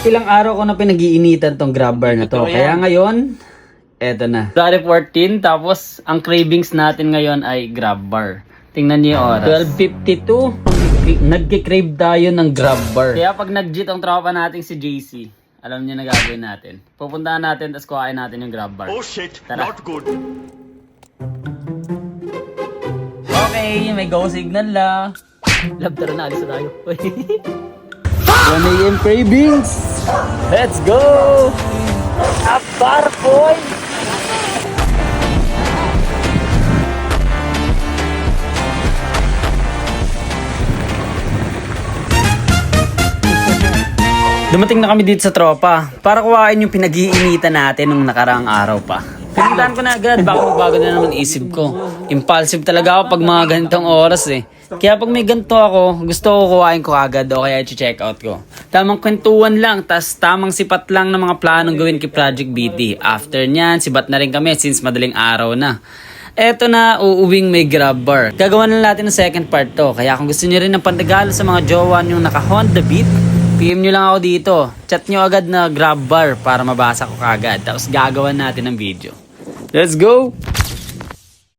Ilang araw ko na pinag-iinitan tong grab bar na to. Kaya ngayon, eto na. February 14, tapos ang cravings natin ngayon ay grab bar. Tingnan niyo yung oras. 12:52. Nagki-crave tayo ng grab bar. Kaya pag nag-jeet ang tropa natin si JC, alam niyo na gagawin natin. Pupuntahan natin, tapos kuhain natin yung grab bar. Oh shit, Tara. not good. Okay, may go signal la. Love, tara na, alis na tayo. 1 AM cravings! Let's go! Abar boy! Dumating na kami dito sa tropa para kuhain yung pinag-iinitan natin nung nakaraang araw pa. Pinuntahan ko na agad, baka magbago na naman isip ko. Impulsive talaga ako pag mga ganitong oras eh. Kaya pag may ganito ako, gusto ko kuhain ko agad o kaya i-check out ko. Tamang kwentuhan lang, tas tamang sipat lang ng mga planong gawin kay Project BT. After nyan, sibat na rin kami since madaling araw na. Eto na, uuwing may grab bar. Gagawa na natin ng second part to. Kaya kung gusto nyo rin ng pandagalo sa mga jowa yung naka Honda Beat, PM nyo lang ako dito. Chat nyo agad na grab bar para mabasa ko kagad. Tapos gagawan natin ng video. Let's go!